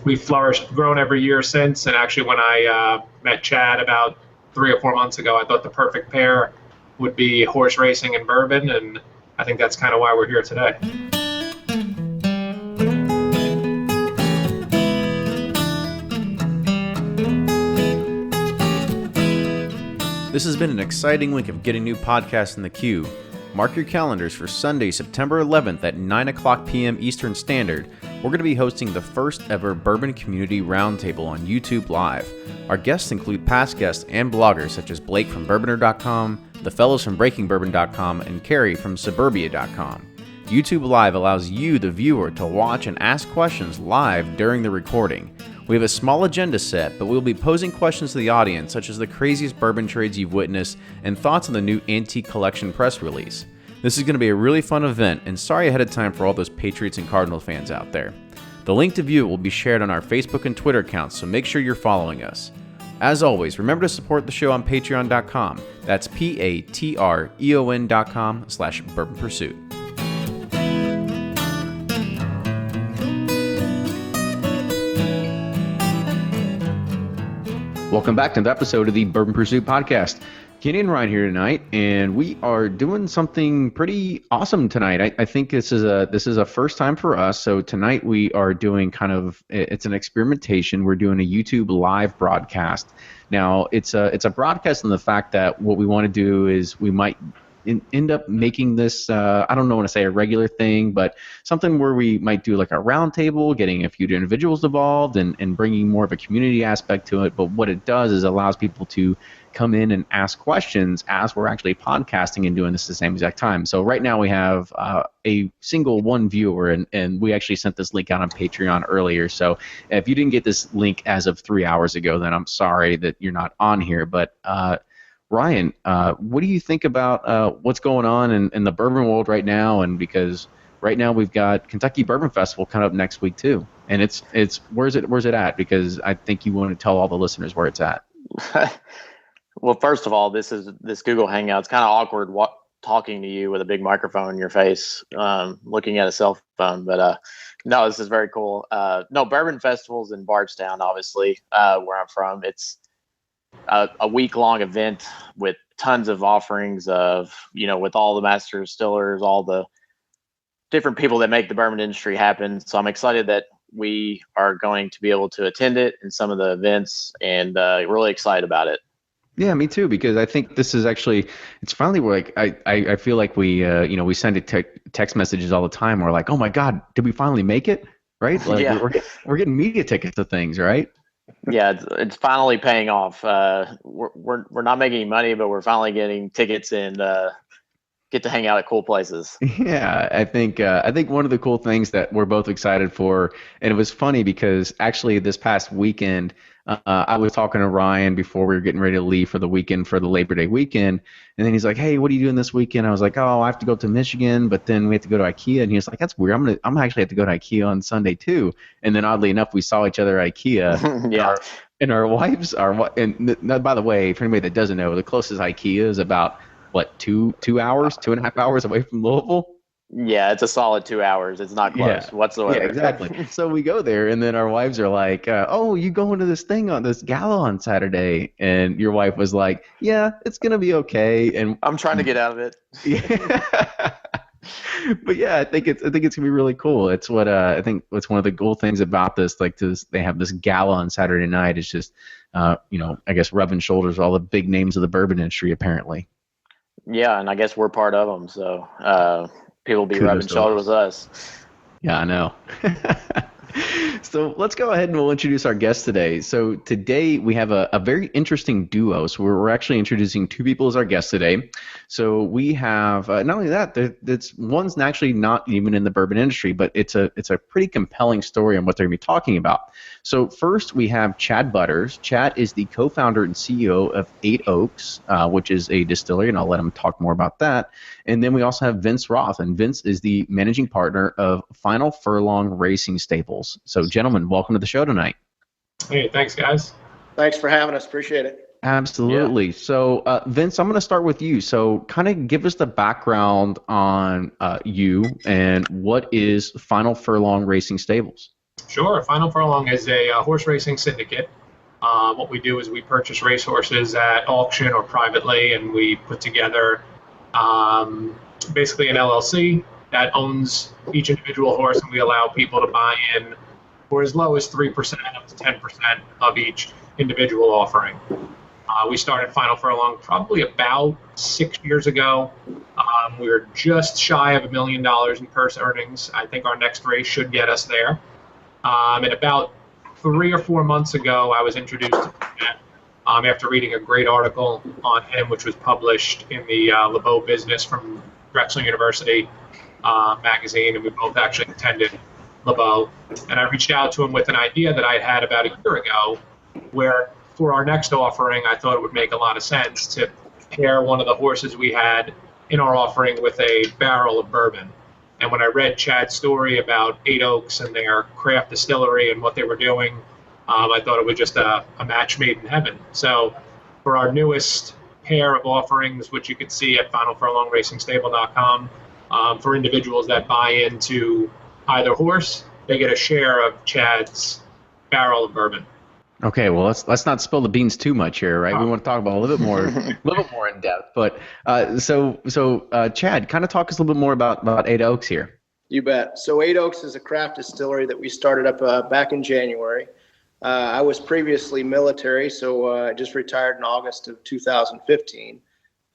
we've flourished, grown every year since. And actually, when I met Chad about 3 or 4 months ago, I thought the perfect pair would be horse racing and bourbon, and I think that's kind of why we're here today. This has been an exciting week of getting new podcasts in the queue. Mark your calendars for Sunday, September 11th at 9 o'clock p.m. Eastern Standard. We're going to be hosting the first ever Bourbon Community Roundtable on YouTube Live. Our guests include past guests and bloggers such as Blake from Bourboner.com, the fellows from BreakingBourbon.com, and Carrie from Suburbia.com. YouTube Live allows you, the viewer, to watch and ask questions live during the recording. We have a small agenda set, but we'll be posing questions to the audience, such as the craziest bourbon trades you've witnessed and thoughts on the new Antique Collection press release. This is going to be a really fun event, and sorry ahead of time for all those Patriots and Cardinal fans out there. The link to view it will be shared on our Facebook and Twitter accounts, so make sure you're following us. As always, remember to support the show on patreon.com. That's patreon.com/Bourbon Pursuit. Welcome back to the episode of the Bourbon Pursuit podcast. Kenny and Ryan here tonight, and we are doing something pretty awesome tonight. I think this is a first time for us. So tonight we are doing it's an experimentation. We're doing a YouTube live broadcast. Now it's a broadcast in the fact that what we want to do is we might end up making this, I don't want to say a regular thing, but something where we might do like a round table, getting a few individuals involved and bringing more of a community aspect to it. But what it does is allows people to come in and ask questions as we're actually podcasting and doing this at the same exact time. So right now we have a single one viewer, and we actually sent this link out on Patreon earlier. So if you didn't get this link as of 3 hours ago, then I'm sorry that you're not on here. But Ryan, what do you think about what's going on in the bourbon world right now? And because right now we've got Kentucky Bourbon Festival coming up next week too, and it's where's it at? Because I think you want to tell all the listeners where it's at. Well, first of all, this Google Hangout. It's kind of awkward talking to you with a big microphone in your face, looking at a cell phone. But no, this is very cool. No, Bourbon Festival's in Bardstown, obviously, where I'm from. It's a week-long event with tons of offerings of, with all the master distillers, all the different people that make the bourbon industry happen. So I'm excited that we are going to be able to attend it in some of the events, and really excited about it. Yeah, me too, because I think this is actually, it's finally like, I feel like we send text messages all the time. We're like, oh my God, did we finally make it? Right? Like yeah. we're getting media tickets to things, right? Yeah, it's finally paying off. We're not making any money, but we're finally getting tickets and get to hang out at cool places. Yeah, I think one of the cool things that we're both excited for, and it was funny because actually this past weekend, I was talking to Ryan before we were getting ready to leave for the weekend, for the Labor Day weekend, and then he's like, "Hey, what are you doing this weekend?" I was like, "Oh, I have to go to Michigan, but then we have to go to IKEA." And he was like, "That's weird. I'm actually have to go to IKEA on Sunday too." And then oddly enough, we saw each other at IKEA. Yeah. And our wives are. And by the way, for anybody that doesn't know, the closest IKEA is about 2 hours, 2.5 hours away from Louisville. Yeah, it's a solid 2 hours. It's not close whatsoever. Yeah, exactly. So we go there, and then our wives are like, "Oh, you going to this thing on this gala on Saturday?" And your wife was like, "Yeah, it's gonna be okay." And I'm trying to get out of it. Yeah. But yeah, I think it's gonna be really cool. It's what I think. What's one of the cool things about this, they have this gala on Saturday night. It's just, I guess rubbing shoulders with all the big names of the bourbon industry, apparently. Yeah, and I guess we're part of them. So. People be rubbing shoulders with us. Yeah, I know. So let's go ahead and we'll introduce our guest today. So today we have a very interesting duo. So we're actually introducing two people as our guests today. So we have not only that, one's actually not even in the bourbon industry, but it's a pretty compelling story on what they're going to be talking about. So first we have Chad Butters. Chad is the co-founder and CEO of 8 Oaks, which is a distillery, and I'll let him talk more about that. And then we also have Vince Roth, and Vince is the managing partner of Final Furlong Racing Stables. So gentlemen, welcome to the show tonight. Hey, thanks guys. Thanks for having us. Appreciate it. Absolutely. Yeah. So Vince, I'm going to start with you. So kind of give us the background on you and what is Final Furlong Racing Stables. Sure. Final Furlong is a horse racing syndicate. What we do is we purchase racehorses at auction or privately, and we put together basically an LLC that owns each individual horse, and we allow people to buy in for as low as 3% up to 10% of each individual offering. We started Final Furlong probably about 6 years ago. We were just shy of $1 million in purse earnings. I think our next race should get us there. And about 3 or 4 months ago, I was introduced to that after reading a great article on him, which was published in the LeBeau Business from Drexel University magazine, and we both actually attended LeBeau. And I reached out to him with an idea that I had about a year ago, where for our next offering, I thought it would make a lot of sense to pair one of the horses we had in our offering with a barrel of bourbon. And when I read Chad's story about Eight Oaks and their craft distillery and what they were doing, I thought it was just a match made in heaven. So for our newest pair of offerings, which you can see at finalfurlongracingstable.com, for individuals that buy into either horse, they get a share of Chad's barrel of bourbon. Okay, well let's not spill the beans too much here, right? We want to talk about a little bit more in depth. But so Chad, kind of talk us a little bit more about Eight Oaks here. You bet. So Eight Oaks is a craft distillery that we started up back in January. I was previously military, so I just retired in August of 2015.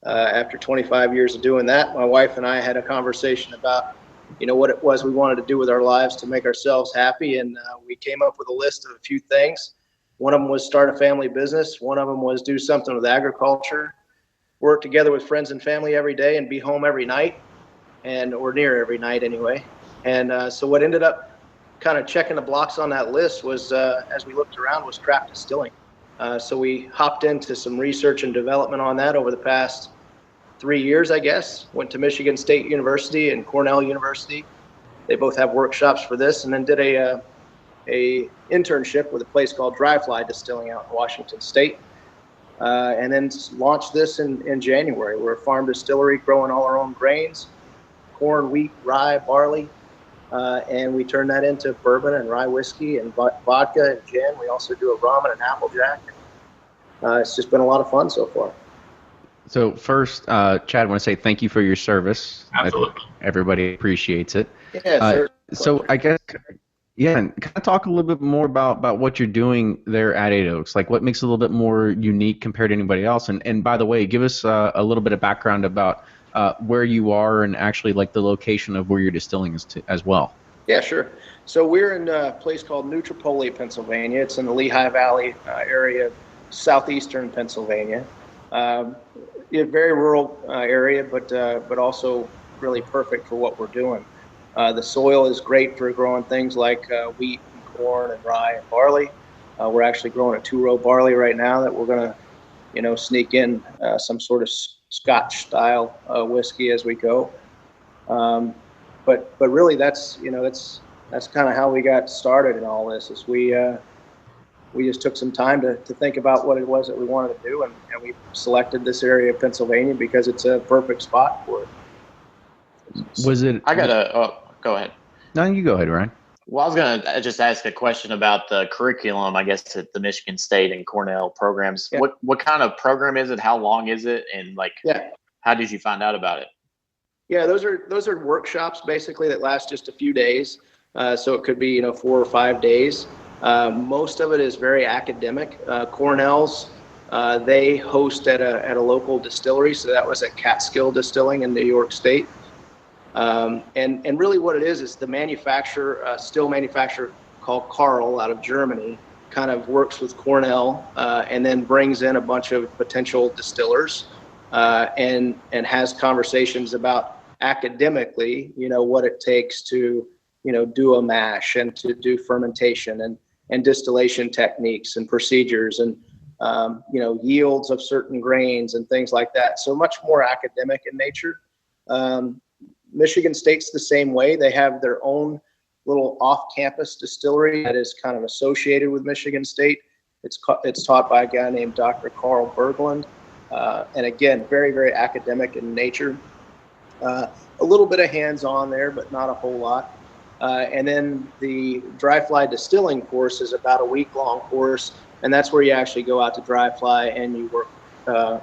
After 25 years of doing that, my wife and I had a conversation about, what it was we wanted to do with our lives to make ourselves happy, and we came up with a list of a few things. One of them was start a family business. One of them was do something with agriculture, work together with friends and family every day, and be home every night, or near every night anyway. And so what ended up kind of checking the blocks on that list was, as we looked around, was craft distilling. So we hopped into some research and development on that over the past 3 years, I guess. Went to Michigan State University and Cornell University. They both have workshops for this, and then did a internship with a place called Dry Fly Distilling out in Washington State, and then launched this in January. We're a farm distillery growing all our own grains, corn, wheat, rye, barley, and we turn that into bourbon and rye whiskey and vodka and gin. We also do a rum and an applejack. It's just been a lot of fun so far. So first, Chad, I want to say thank you for your service. Absolutely. Everybody appreciates it. Yeah, so I guess, yeah, and kind of talk a little bit more about what you're doing there at Eight Oaks. Like, what makes it a little bit more unique compared to anybody else? And by the way, give us a little bit of background about where you are and actually like the location of where you're distilling as well. Yeah, sure. So we're in a place called New Tripoli, Pennsylvania. It's in the Lehigh Valley area of southeastern Pennsylvania. A very rural area, but also really perfect for what we're doing. The soil is great for growing things like wheat and corn and rye and barley. We're actually growing a 2-row barley right now that we're going to, sneak in some sort of Scotch style whiskey as we go. But really, that's kind of how we got started in all this. Is we just took some time to think about what it was that we wanted to do, and we selected this area of Pennsylvania because it's a perfect spot for it. Was it? Go ahead. No, you go ahead, Ryan. Well, I was going to just ask a question about the curriculum, I guess, at the Michigan State and Cornell programs. Yeah. What kind of program is it? How long is it? And how did you find out about it? Yeah, those are workshops basically that last just a few days. So it could be 4 or 5 days. Most of it is very academic. Cornell's they host at a local distillery, so that was at Catskill Distilling in New York State. And really what it is the still manufacturer called Carl out of Germany kind of works with Cornell and then brings in a bunch of potential distillers and has conversations about academically, what it takes to, do a mash and to do fermentation and distillation techniques and procedures and, yields of certain grains and things like that. So much more academic in nature. Michigan State's the same way. They have their own little off-campus distillery that is kind of associated with Michigan State. It's taught by a guy named Dr. Carl Berglund. And again, very, very academic in nature. A little bit of hands-on there, but not a whole lot. And then the dry fly distilling course is about a week-long course, and that's where you actually go out to dry fly and you work.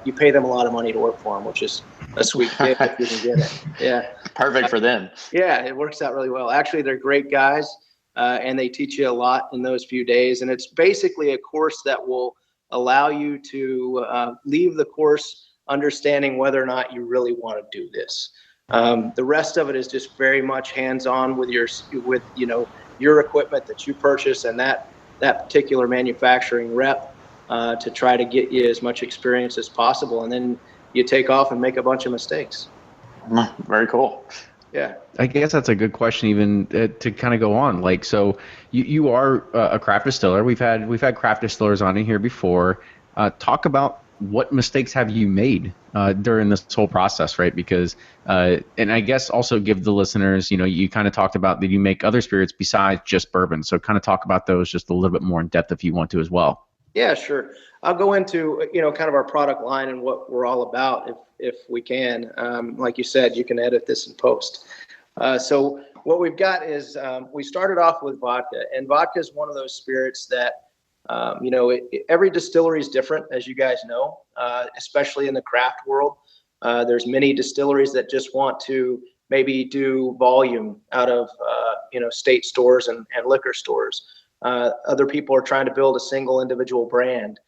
You pay them a lot of money to work for them, which is a sweet gift if you can get it. Yeah, Perfect for them. yeah, it works out really well. Actually, they're great guys, and they teach you a lot in those few days. And it's basically a course that will allow you to leave the course understanding whether or not you really want to do this. The rest of it is just very much hands-on with your equipment that you purchase and that particular manufacturing rep to try to get you as much experience as possible, and then you take off and make a bunch of mistakes. Very cool. Yeah, I guess that's a good question, even to kind of go on. Like, so you are a craft distiller. We've had craft distillers on in here before. Talk about what mistakes have you made during this whole process, right? Because, and I guess also give the listeners, you kind of talked about that you make other spirits besides just bourbon. So kind of talk about those just a little bit more in depth if you want to as well. Yeah, sure. I'll go into, kind of our product line and what we're all about if we can. Like you said, you can edit this in post. So what we've got is we started off with vodka, and vodka is one of those spirits that, every distillery is different, as you guys know, especially in the craft world. There's many distilleries that just want to maybe do volume out of, state stores and liquor stores. Other people are trying to build a single individual brand.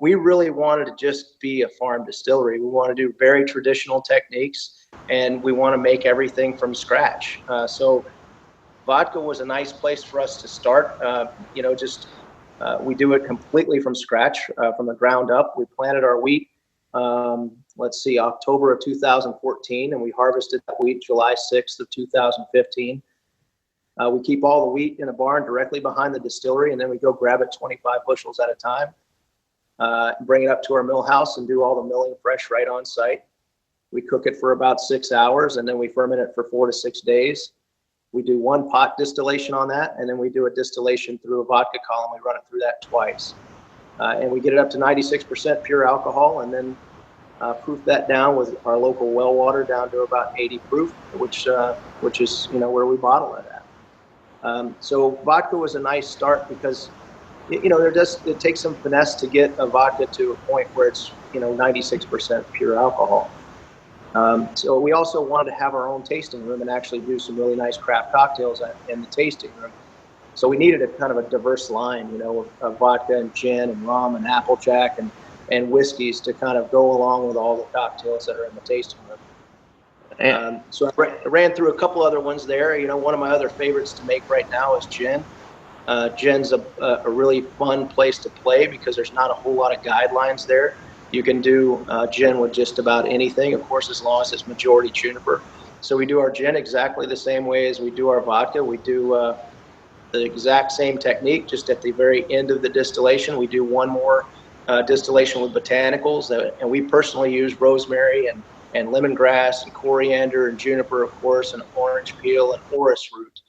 We really wanted to just be a farm distillery. We want to do very traditional techniques, and we want to make everything from scratch. So vodka was a nice place for us to start. We do it completely from scratch, from the ground up. We planted our wheat, October of 2014, and we harvested that wheat July 6th of 2015. We keep all the wheat in a barn directly behind the distillery, and then we go grab it 25 bushels at a time, bring it up to our mill house and do all the milling fresh right on site. We cook it for about 6 hours, and then we ferment it for 4 to 6 days. We do one pot distillation on that, and then we do a distillation through a vodka column. We run it through that twice. And we get it up to 96% pure alcohol, and then proof that down with our local well water down to about 80 proof, which is where we bottle it at. So vodka was a nice start because it takes some finesse to get a vodka to a point where it's 96% pure alcohol. So we also wanted to have our own tasting room and actually do some really nice craft cocktails in the tasting room. So we needed a kind of a diverse line, of vodka and gin and rum and applejack and whiskeys to kind of go along with all the cocktails that are in the tasting room. So I ran through a couple other ones there. One of my other favorites to make right now is gin. Gin's a really fun place to play because there's not a whole lot of guidelines there. You can do gin with just about anything, of course, as long as it's majority juniper. So we do our gin exactly the same way as we do our vodka. We do the exact same technique, just at the very end of the distillation. We do one more distillation with botanicals, and we personally use rosemary and lemongrass and coriander and juniper, of course, and orange peel and orris root.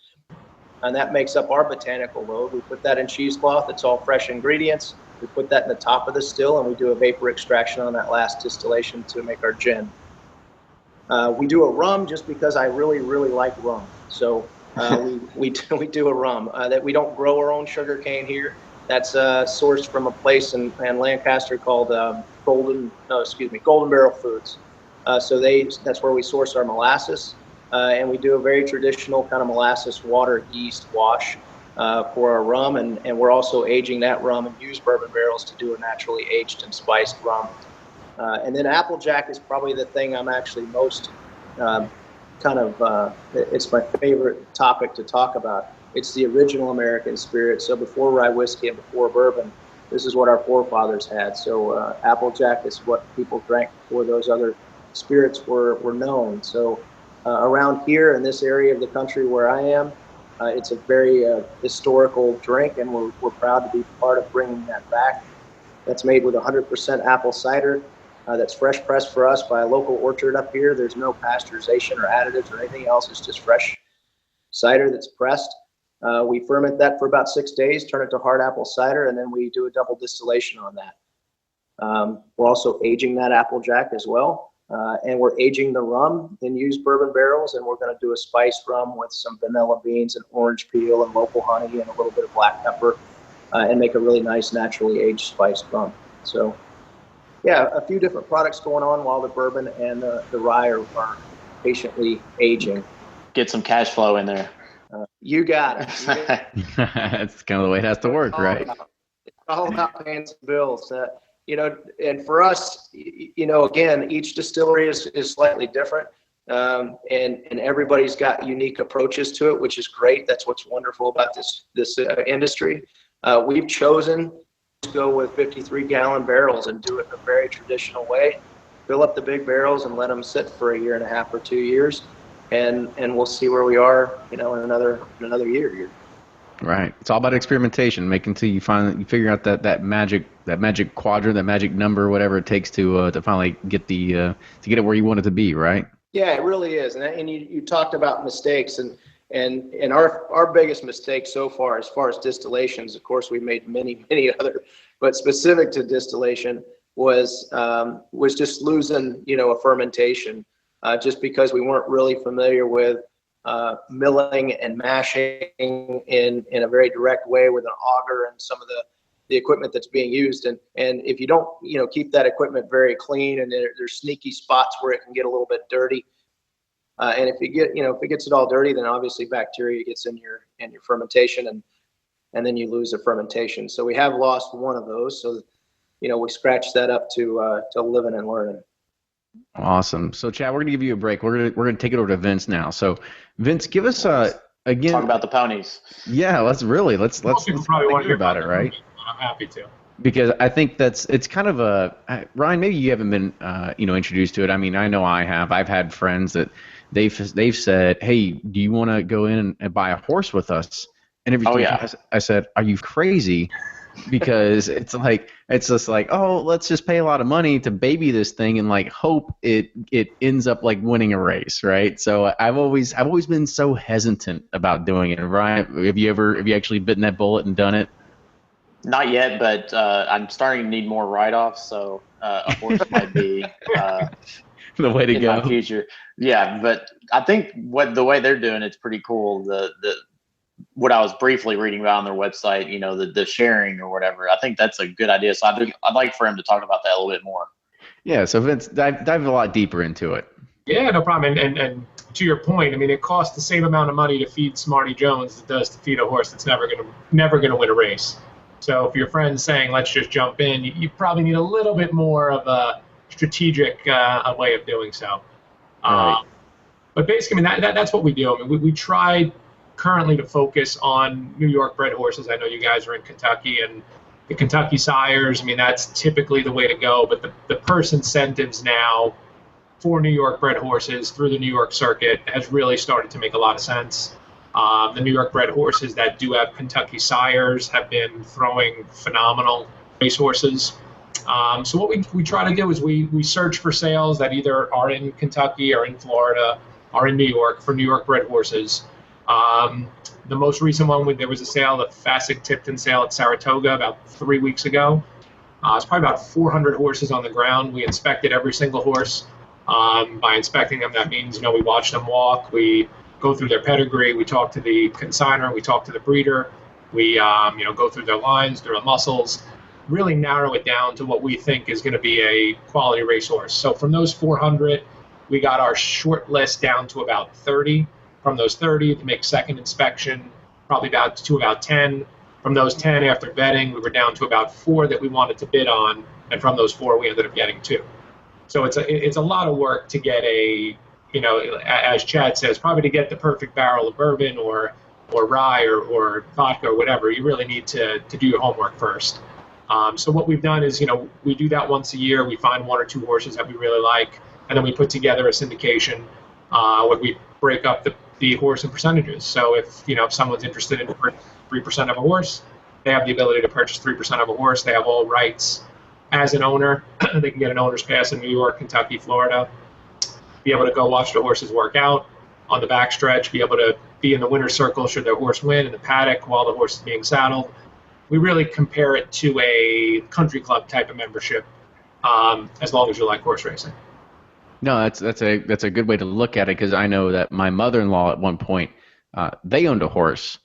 And that makes up our botanical load. We put that in cheesecloth. It's all fresh ingredients. We put that in the top of the still, and we do a vapor extraction on that last distillation to make our gin. We do a rum just because I really, really like rum. So we do a rum that we don't grow our own sugar cane here. That's sourced from a place in Lancaster called Golden Barrel Foods. That's where we source our molasses, and we do a very traditional kind of molasses water yeast wash for our rum, and we're also aging that rum and use bourbon barrels to do a naturally aged and spiced rum. And then Applejack is probably the thing I'm actually most it's my favorite topic to talk about. It's the original American spirit. So before rye whiskey and before bourbon, this is what our forefathers had. So Applejack is what people drank before those other spirits were known. So around here in this area of the country where I am, it's a very historical drink, and we're proud to be part of bringing that back. That's made with 100% apple cider. That's fresh pressed for us by a local orchard up here. There's no pasteurization or additives or anything else. It's just fresh cider that's pressed. We ferment that for about 6 days, turn it to hard apple cider, and then we do a double distillation on that. We're also aging that Applejack as well. And we're aging the rum in used bourbon barrels, and we're going to do a spiced rum with some vanilla beans and orange peel and local honey and a little bit of black pepper, and make a really nice naturally aged spiced rum. So, yeah, a few different products going on while the bourbon and the rye are patiently aging. Get some cash flow in there. You got it. That's kind of the way it has to work, right? It's all about paying some bills. And for us, again, each distillery is slightly different, and everybody's got unique approaches to it, which is great. That's what's wonderful about this industry. We've chosen to go with 53-gallon barrels and do it in a very traditional way. Fill up the big barrels and let them sit for 1.5 years or 2 years, and we'll see where we are, in another year here. Right. It's all about experimentation, making until you figure out that magic quadrant, that magic number, whatever it takes to finally get to get it where you want it to be, right? Yeah, it really is. And you talked about mistakes, and our biggest mistake so far as distillations, of course, we made many other, but specific to distillation was just losing, a fermentation, just because we weren't really familiar with milling and mashing in a very direct way with an auger and some of the equipment that's being used. And if you don't, keep that equipment very clean, and there's sneaky spots where it can get a little bit dirty. And if it gets it all dirty, then obviously bacteria gets in your fermentation, and then you lose the fermentation. So we have lost one of those. So, we scratched that up to living and learning. Awesome. So, Chad, we're gonna give you a break. We're gonna take it over to Vince now. So, Vince, give us again. Talk about the ponies. Yeah, let's probably want to hear about it, right? I'm happy to. Because I think it's kind of Ryan. Maybe you haven't been introduced to it. I mean, I know I have. I've had friends that they've said, "Hey, do you want to go in and buy a horse with us?" And every time I said, "Are you crazy?" Because it's just like, oh, let's just pay a lot of money to baby this thing and hope it ends up winning a race, right? So I've always been so hesitant about doing it. Ryan, have you actually bitten that bullet and done it? Not yet, but I'm starting to need more write-offs, so a horse might be the way to go in my future. Yeah, but I think the way they're doing it's pretty cool. What I was briefly reading about on their website, the sharing or whatever. I think that's a good idea. So I'd like for him to talk about that a little bit more. Yeah. So Vince, dive a lot deeper into it. Yeah, no problem. And to your point, I mean, it costs the same amount of money to feed Smarty Jones as it does to feed a horse that's never gonna win a race. So if your friend's saying, let's just jump in, you probably need a little bit more of a strategic way of doing so. Right. But basically, I mean, that's what we do. I mean, we try currently to focus on New York bred horses. I know you guys are in Kentucky, and the Kentucky sires, I mean, that's typically the way to go. But the purse incentives now for New York bred horses through the New York circuit has really started to make a lot of sense. The New York bred horses that do have Kentucky sires have been throwing phenomenal race horses. So what we try to do is we search for sales that either are in Kentucky or in Florida or in New York for New York bred horses. The most recent one, there was a sale, the Fassig-Tipton sale at Saratoga about 3 weeks ago. It's probably about 400 horses on the ground. We inspected every single horse. By inspecting them, that means, we watch them walk. We go through their pedigree. We talk to the consignor. We talk to the breeder. We, go through their lines, their muscles, really narrow it down to what we think is going to be a quality racehorse. So from those 400, we got our short list down to about 30. From those 30, to make second inspection, probably about 10. From those 10, after vetting, we were down to about 4 that we wanted to bid on, and from those 4, we ended up getting 2. So it's a lot of work to get as Chad says, probably to get the perfect barrel of bourbon or rye or vodka or whatever. You really need to do your homework first. So what we've done is, we do that once a year. We find 1 or 2 horses that we really like, and then we put together a syndication where we break up the horse in percentages. So if someone's interested in 3% of a horse, they have the ability to purchase 3% of a horse. They have all rights as an owner. They can get an owner's pass in New York, Kentucky, Florida, be able to go watch the horses work out on the backstretch, be able to be in the winner's circle should their horse win, in the paddock while the horse is being saddled. We really compare it to a country club type of membership, as long as you like horse racing. No, that's a good way to look at it, because I know that my mother-in-law at one point, they owned a horse,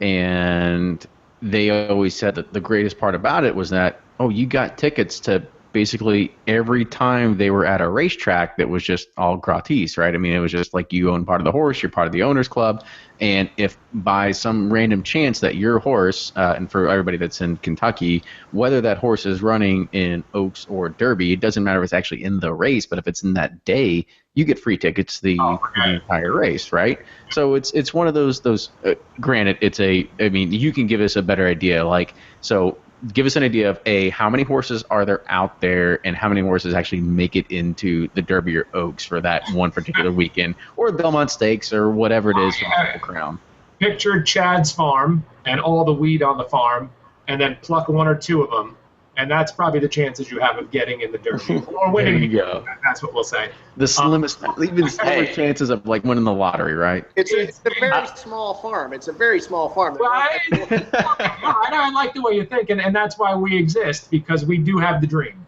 and they always said that the greatest part about it was that, oh, you got tickets to basically every time they were at a racetrack that was just all gratis, right? I mean, it was just like you own part of the horse, you're part of the owners club, and if by some random chance that your horse, and for everybody that's in Kentucky, whether that horse is running in Oaks or Derby, it doesn't matter if it's actually in the race, but if it's in that day, you get free tickets the entire race, right? So it's one of those. Granted, I mean, you can give us a better idea, like so. Give us an idea of how many horses are there out there, and how many horses actually make it into the Derby or Oaks for that one particular weekend, or Belmont Stakes, or whatever it is for the Triple Crown. Picture Chad's farm and all the weed on the farm, and then pluck one or two of them, and that's probably the chances you have of getting in the Derby or winning. There you go. That's what we'll say. The slimmest, even slimmer chances of like winning the lottery, right? It's a very small farm. It's a very small farm. I like the way you think, and that's why we exist, because we do have the dream.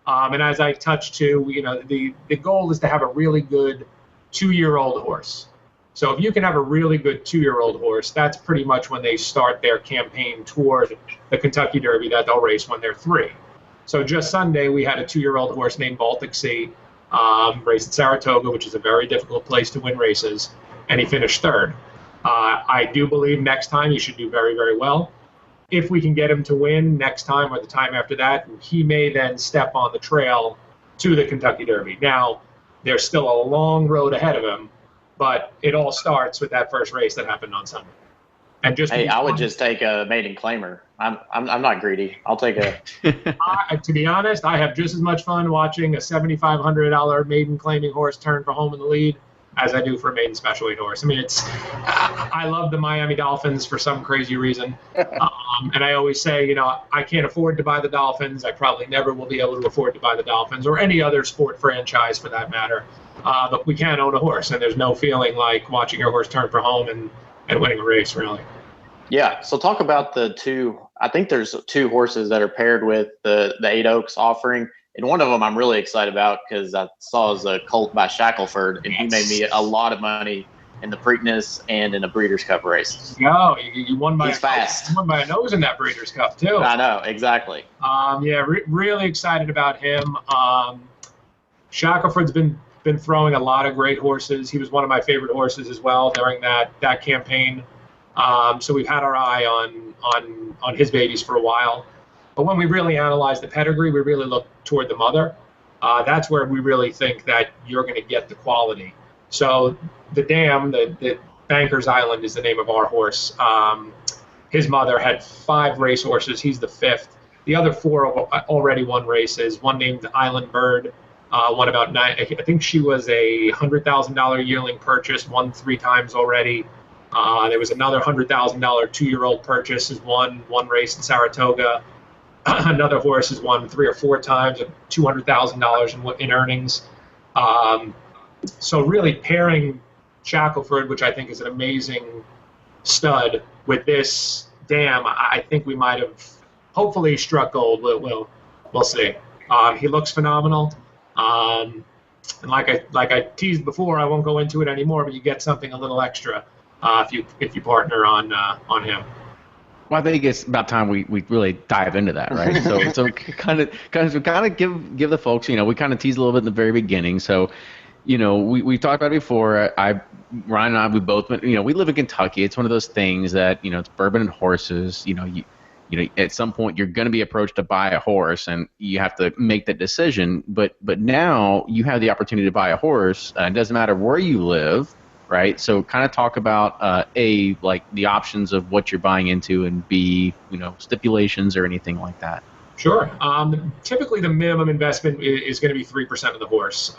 And as I touched to, the goal is to have a really good 2-year-old horse. So if you can have a really good 2-year-old horse, that's pretty much when they start their campaign toward the Kentucky Derby that they'll race when they're 3. So just Sunday, we had a 2-year-old horse named Baltic Sea, raced at Saratoga, which is a very difficult place to win races, and he finished 3rd. I do believe next time he should do very, very well. If we can get him to win next time or the time after that, he may then step on the trail to the Kentucky Derby. Now, there's still a long road ahead of him, but it all starts with that first race that happened on Sunday. And I would just take a maiden claimer. I'm not greedy. I'll take a. To be honest, I have just as much fun watching a $7,500 maiden claiming horse turn for home in the lead as I do for a maiden special weight horse. I mean, I love the Miami Dolphins for some crazy reason, and I always say, I can't afford to buy the Dolphins. I probably never will be able to afford to buy the Dolphins or any other sport franchise for that matter. But we can't own a horse, and there's no feeling like watching your horse turn for home and winning a race, really. Yeah. So talk about the 2. I think there's 2 horses that are paired with the 8 Oaks offering. And one of them I'm really excited about because I saw as a colt by Shackelford, and he made me a lot of money in the Preakness and in the Breeders' Cup race. No, you won by He's fast. You won by a nose in that Breeders' Cup too. I know, exactly. Really excited about him. Shackelford's been throwing a lot of great horses. He was one of my favorite horses as well during that campaign. So we've had our eye on his babies for a while. But when we really analyze the pedigree, we really look toward the mother. That's where we really think that you're going to get the quality. So the dam, the Banker's Island is the name of our horse. His mother had 5 race horses. He's the 5th. The other 4 already won races. One named Island Bird, won about 9. I think she was a $100,000 yearling purchase, won 3 times already. There was another $100,000 2-year-old purchase, has won 1 race in Saratoga. Another horse has won 3 or 4 times, $200,000 in earnings. So really pairing Shackelford, which I think is an amazing stud, with this dam, I think we might have hopefully struck gold. We'll see. He looks phenomenal. And like I teased before, I won't go into it anymore, but you get something a little extra if you partner on him. Well, I think it's about time we really dive into that, right? So kind of give the folks, we kind of teased a little bit in the very beginning. So, we talked about it before. Ryan and I, we both went, we live in Kentucky. It's one of those things that, it's bourbon and horses. At some point you're going to be approached to buy a horse, and you have to make that decision. But now you have the opportunity to buy a horse. It doesn't matter where you live. Right. So kind of talk about A, like the options of what you're buying into, and B, stipulations or anything like that. Sure. Typically the minimum investment is going to be 3% of the horse.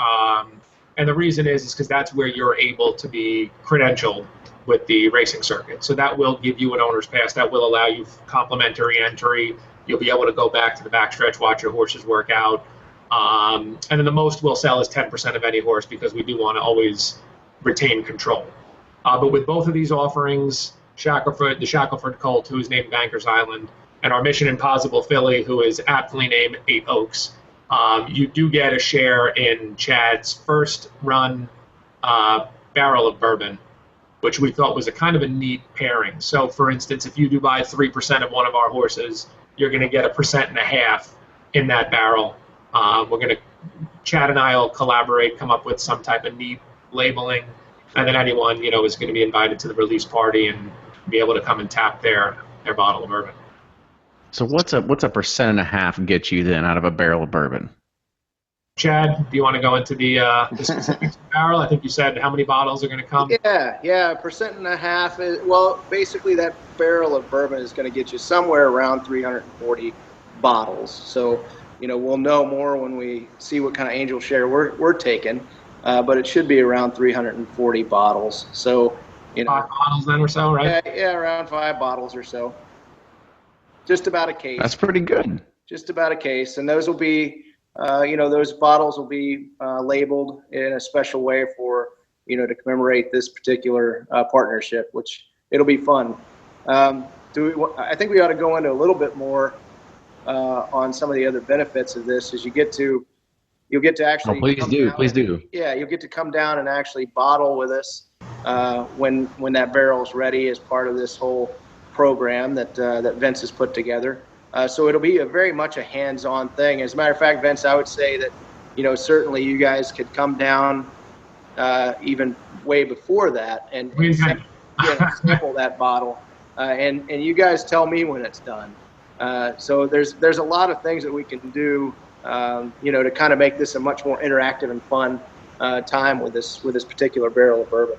And the reason is because that's where you're able to be credentialed with the racing circuit. So that will give you an owner's pass. That will allow you complimentary entry. You'll be able to go back to the backstretch, watch your horses work out. And then the most we'll sell is 10% of any horse, because we do want to always retain control. But with both of these offerings, the Shackelford colt, who is named Banker's Island, and our Mission Impossible filly, who is aptly named 8 Oaks, you do get a share in Chad's first run barrel of bourbon, which we thought was a kind of a neat pairing. So, for instance, if you do buy 3% of one of our horses, you're going to get 1.5% in that barrel. Chad and I will collaborate, come up with some type of neat labeling, and then anyone, is going to be invited to the release party and be able to come and tap their bottle of bourbon. So what's a 1.5% get you then out of a barrel of bourbon? Chad, do you want to go into the specifics of the barrel? I think you said how many bottles are going to come? Yeah, 1.5% is, well, basically that barrel of bourbon is going to get you somewhere around 340 bottles. So, we'll know more when we see what kind of angel share we're taking, but it should be around 340 bottles. So, 5 bottles then or so, right? Yeah, around 5 bottles or so. Just about a case. That's pretty good. Just about a case, and those will be. Those bottles will be labeled in a special way for, to commemorate this particular partnership, which it'll be fun. I think we ought to go into a little bit more on some of the other benefits of this. As you'll get to actually. Please do. Yeah, you'll get to come down and actually bottle with us when that barrel is ready as part of this whole program that Vince has put together. So it'll be very much a hands-on thing. As a matter of fact, Vince, I would say that, certainly you guys could come down even way before that and sample that bottle, and you guys tell me when it's done. So there's a lot of things that we can do, to kind of make this a much more interactive and fun time with this particular barrel of bourbon.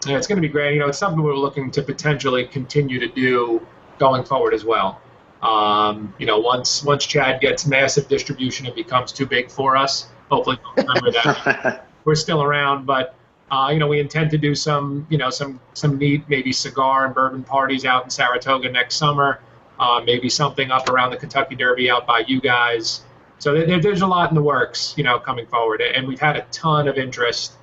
Yeah, it's going to be great. It's something we're looking to potentially continue to do going forward as well. Once Chad gets massive distribution, it becomes too big for us. Hopefully, we'll remember that we're still around. But we intend to do some neat maybe cigar and bourbon parties out in Saratoga next summer. Maybe something up around the Kentucky Derby out by you guys. So there's a lot in the works, coming forward. And we've had a ton of interest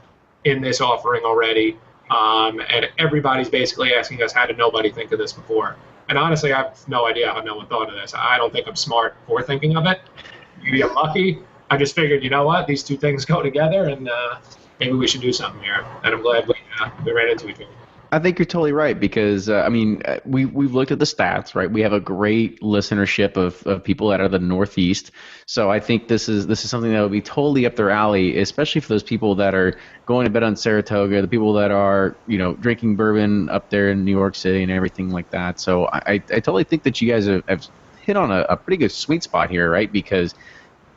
in this offering already. And everybody's basically asking us, how did nobody think of this before? And honestly, I have no idea how no one thought of this. I don't think I'm smart for thinking of it. Maybe I'm lucky. I just figured, these two things go together, and maybe we should do something here. And I'm glad we ran into each other. I think you're totally right because we've looked at the stats, right? We have a great listenership of people that are the Northeast, so I think this is something that would be totally up their alley, especially for those people that are going to bed on Saratoga, the people that are drinking bourbon up there in New York City and everything like that. So I totally think that you guys have hit on a pretty good sweet spot here, right? Because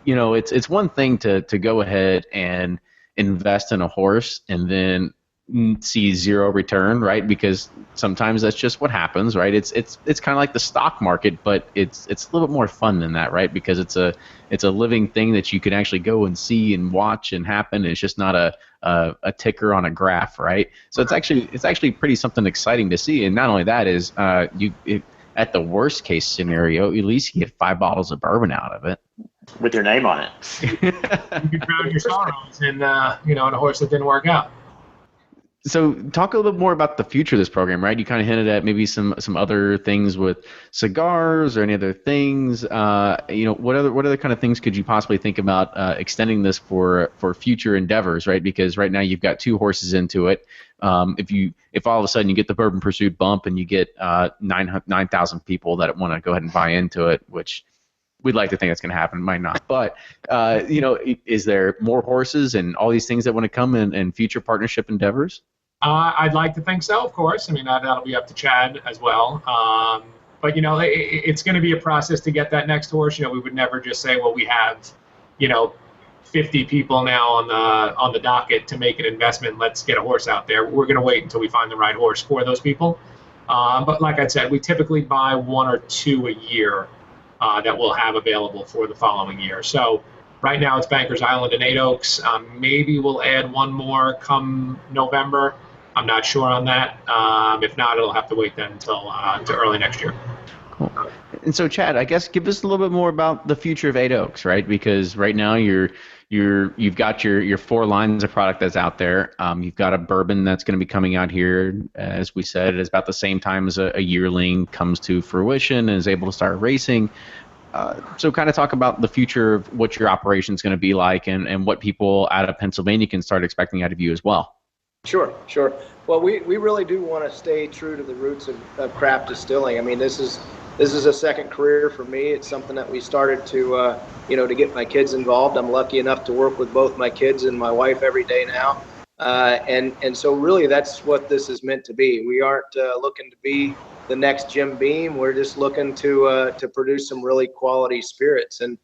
it's one thing to go ahead and invest in a horse and then see zero return, right? Because sometimes that's just what happens, right? It's kind of like the stock market, but it's a little bit more fun than that, right? Because it's a living thing that you can actually go and see and watch and happen. It's just not a ticker on a graph, right? So it's actually pretty something exciting to see. And not only that is at the worst case scenario, at least you get 5 bottles of bourbon out of it with your name on it. You can drown your sorrows in in a horse that didn't work out. So talk a little bit more about the future of this program, right? You kind of hinted at maybe some other things with cigars or any other things. What other kind of things could you possibly think about extending this for future endeavors, right? Because right now you've got 2 horses into it. If all of a sudden you get the Bourbon Pursuit bump and you get 9,000 people that want to go ahead and buy into it, which we'd like to think that's going to happen, might not. But is there more horses and all these things that want to come in future partnership endeavors? I'd like to think so, of course. I mean, that'll be up to Chad as well. But, it's going to be a process to get that next horse. We would never just say, well, we have, 50 people now on the docket to make an investment. Let's get a horse out there. We're going to wait until we find the right horse for those people. But like I said, we typically buy 1 or 2 a year that we'll have available for the following year. So right now it's Bankers Island and 8 Oaks. Maybe we'll add 1 more come November. I'm not sure on that. If not, it'll have to wait then until early next year. Cool. And so, Chad, I guess give us a little bit more about the future of 8 Oaks, right? Because right now you've got your 4 lines of product that's out there. You've got a bourbon that's going to be coming out here, as we said, at about the same time as a yearling comes to fruition and is able to start racing. So kind of talk about the future of what your operation is going to be like and what people out of Pennsylvania can start expecting out of you as well. Sure. Well, we really do want to stay true to the roots of craft distilling. I mean, this is a second career for me. It's something that we started to, to get my kids involved. I'm lucky enough to work with both my kids and my wife every day now. And so really that's what this is meant to be. We aren't looking to be the next Jim Beam. We're just looking to produce some really quality spirits and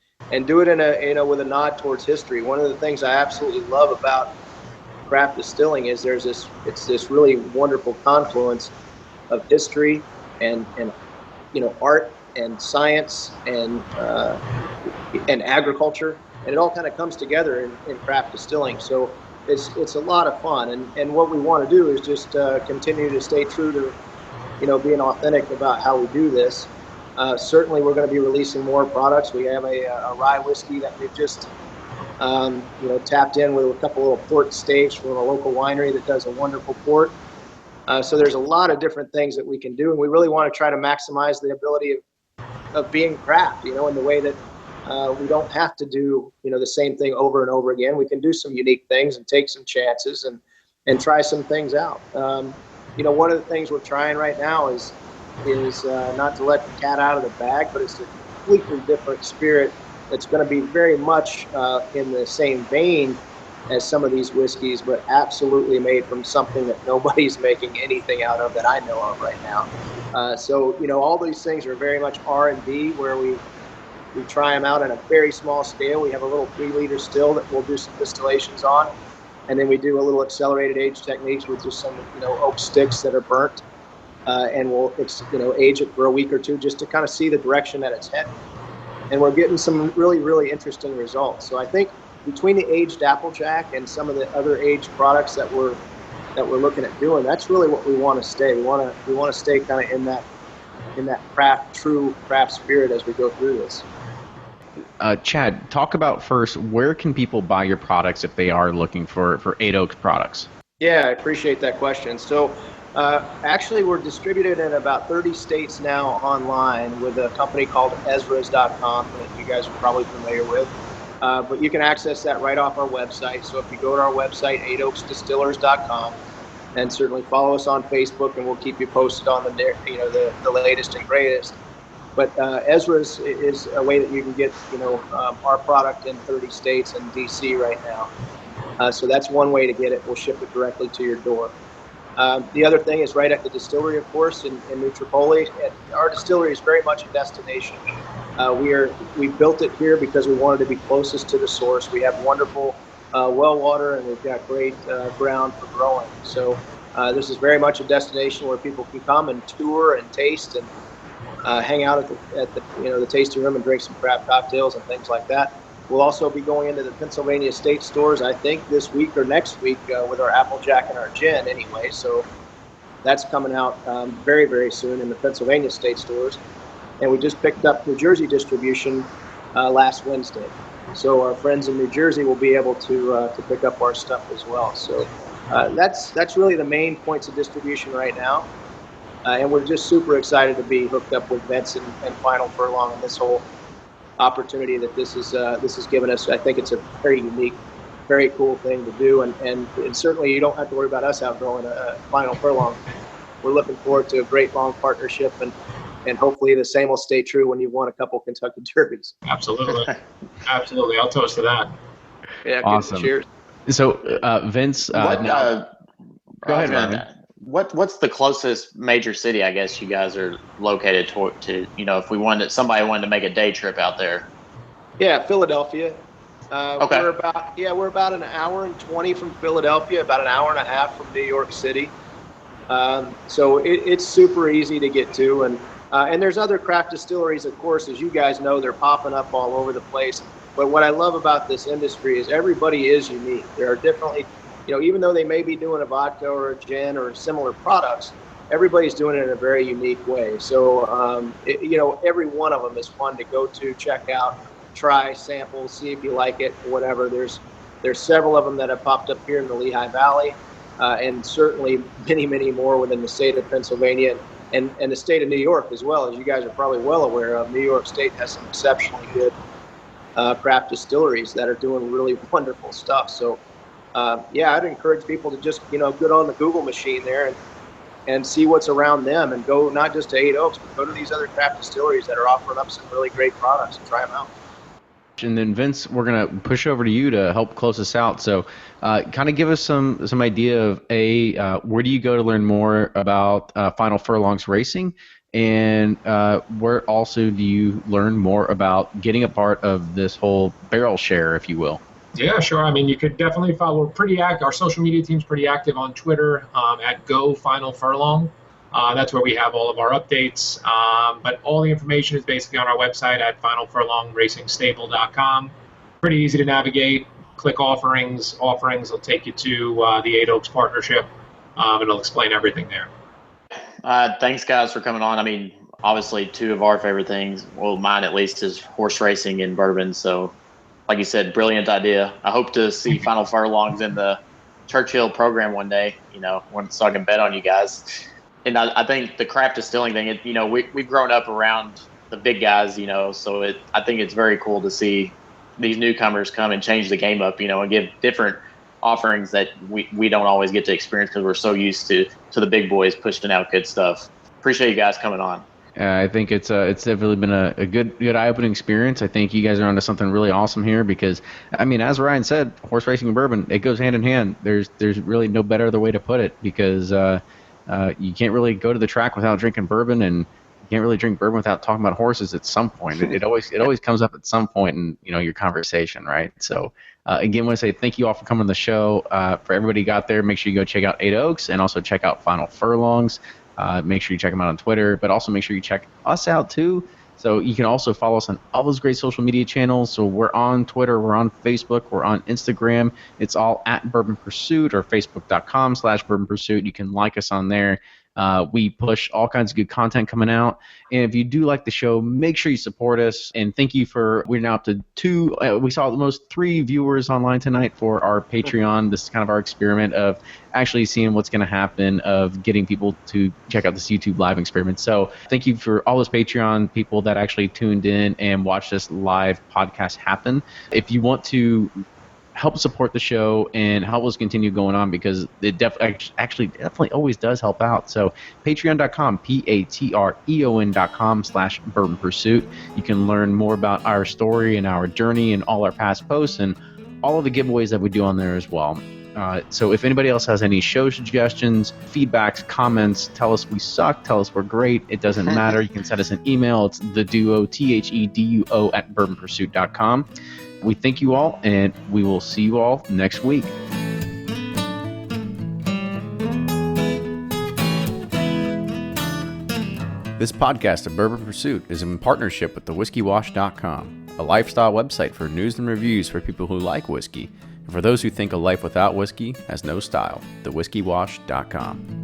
do it in with a nod towards history. One of the things I absolutely love about craft distilling is it's this really wonderful confluence of history and art and science and agriculture, and it all kind of comes together in craft distilling. So it's a lot of fun, and what we want to do is just continue to stay true to being authentic about how we do this. Certainly we're going to be releasing more products. We have a rye whiskey that we've just tapped in with a couple little port staves from a local winery that does a wonderful port. So there's a lot of different things that we can do, and we really want to try to maximize the ability of being craft, in the way that we don't have to do, the same thing over and over again. We can do some unique things and take some chances and try some things out. One of the things we're trying right now is not to let the cat out of the bag, but it's a completely different spirit that's going to be very much in the same vein as some of these whiskeys, but absolutely made from something that nobody's making anything out of that I know of right now. So all these things are very much R&D, where we try them out on a very small scale. We have a little 3-liter still that we'll do some distillations on, and then we do a little accelerated age techniques with just some oak sticks that are burnt, and we'll age it for a week or two just to kind of see the direction that it's heading. And we're getting some really, really interesting results. So I think between the aged Applejack and some of the other aged products that we're looking at doing, that's really what we want to stay. We want to stay kind of in that true craft spirit as we go through this. Chad, talk about first, where can people buy your products if they are looking for Eight Oaks products? Yeah, I appreciate that question. So actually, we're distributed in about 30 states now online with a company called Ezras.com that you guys are probably familiar with. But you can access that right off our website. So if you go to our website, eightoaksdistillers.com, and certainly follow us on Facebook, and we'll keep you posted on the latest and greatest. But Ezra's is a way that you can get our product in 30 states and DC right now. So that's one way to get it. We'll ship it directly to your door. The other thing is right at the distillery, of course, in New Tripoli. Our distillery is very much a destination. We built it here because we wanted to be closest to the source. We have wonderful well water, and we've got great ground for growing. So this is very much a destination where people can come and tour and taste and hang out at the tasting room and drink some craft cocktails and things like that. We'll also be going into the Pennsylvania state stores, I think, this week or next week with our Applejack and our gin anyway. So that's coming out very, very soon in the Pennsylvania state stores. And we just picked up New Jersey distribution last Wednesday. So our friends in New Jersey will be able to pick up our stuff as well. So that's really the main points of distribution right now. And we're just super excited to be hooked up with Vince and Final Furlong and this whole opportunity that this has given us. I think it's a very unique, very cool thing to do, and certainly you don't have to worry about us outgrowing a Final Furlong. We're looking forward to a great long partnership, and hopefully the same will stay true when you've won a couple Kentucky Derbies. Absolutely. I'll toast to that. Yeah, awesome. Cheers. So Vince, go ahead, Ryan. What's the closest major city, I guess, you guys are located to, if somebody wanted to make a day trip out there? Yeah, Philadelphia. Okay. We're about an hour and 20 from Philadelphia, about an hour and a half from New York City. So it's super easy to get to, and there's other craft distilleries, of course, as you guys know, they're popping up all over the place. But what I love about this industry is everybody is unique. There are definitely, even though they may be doing a vodka or a gin or similar products, everybody's doing it in a very unique way. So, every one of them is fun to go to, check out, try, sample, see if you like it, whatever. There's several of them that have popped up here in the Lehigh Valley, and certainly many, many more within the state of Pennsylvania. and the state of New York as well. As you guys are probably well aware of, New York State has some exceptionally good craft distilleries that are doing really wonderful stuff. So, I'd encourage people to just, get on the Google machine there and see what's around them, and go not just to Eight Oaks, but go to these other craft distilleries that are offering up some really great products and try them out. And then Vince, we're gonna push over to you to help close us out. So, kind of give us some idea of where do you go to learn more about Final Furlong's racing, and where also do you learn more about getting a part of this whole barrel share, if you will? Yeah, sure. I mean, you could definitely follow our social media team's pretty active on Twitter at Go Final Furlong. That's where we have all of our updates. But all the information is basically on our website at finalfurlongracingstable.com. Pretty easy to navigate. Click offerings. Offerings will take you to the Eight Oaks partnership. It'll explain everything there. Thanks, guys, for coming on. I mean, obviously, two of our favorite things, well, mine at least, is horse racing and bourbon. So, like you said, brilliant idea. I hope to see Final Furlongs in the Churchill program one day, so I can bet on you guys. And I think the craft distilling thing, we've grown up around the big guys, so I think it's very cool to see these newcomers come and change the game up, and give different offerings that we don't always get to experience because we're so used to the big boys pushing out good stuff. Appreciate you guys coming on. I think it's definitely been a good eye-opening experience. I think you guys are onto something really awesome here because, I mean, as Ryan said, horse racing and bourbon, it goes hand in hand. There's really no better other way to put it because you can't really go to the track without drinking bourbon, and you can't really drink bourbon without talking about horses at some point. It always comes up at some point in your conversation, right? So again, I want to say thank you all for coming on the show. For everybody who got there, make sure you go check out Eight Oaks and also check out Final Furlongs. Make sure you check them out on Twitter, but also make sure you check us out too. So you can also follow us on all those great social media channels. So we're on Twitter, we're on Facebook, we're on Instagram. It's all at Bourbon Pursuit or Facebook.com/Bourbon Pursuit. You can like us on there. We push all kinds of good content coming out. And if you do like the show, make sure you support us. And thank you we're now up to we saw almost 3 viewers online tonight for our Patreon. This is kind of our experiment of actually seeing what's going to happen of getting people to check out this YouTube live experiment. So thank you for all those Patreon people that actually tuned in and watched this live podcast happen. If you want to help support the show and help us continue going on because it definitely always does help out. So patreon.com, patreon.com/Bourbon Pursuit. You can learn more about our story and our journey and all our past posts and all of the giveaways that we do on there as well. So if anybody else has any show suggestions, feedbacks, comments, tell us we suck, tell us we're great. It doesn't matter. You can send us an email. It's theduo, THEDUO @bourbonpursuit.com. We thank you all, and we will see you all next week. This podcast of Bourbon Pursuit is in partnership with thewhiskeywash.com, a lifestyle website for news and reviews for people who like whiskey, and for those who think a life without whiskey has no style, thewhiskeywash.com.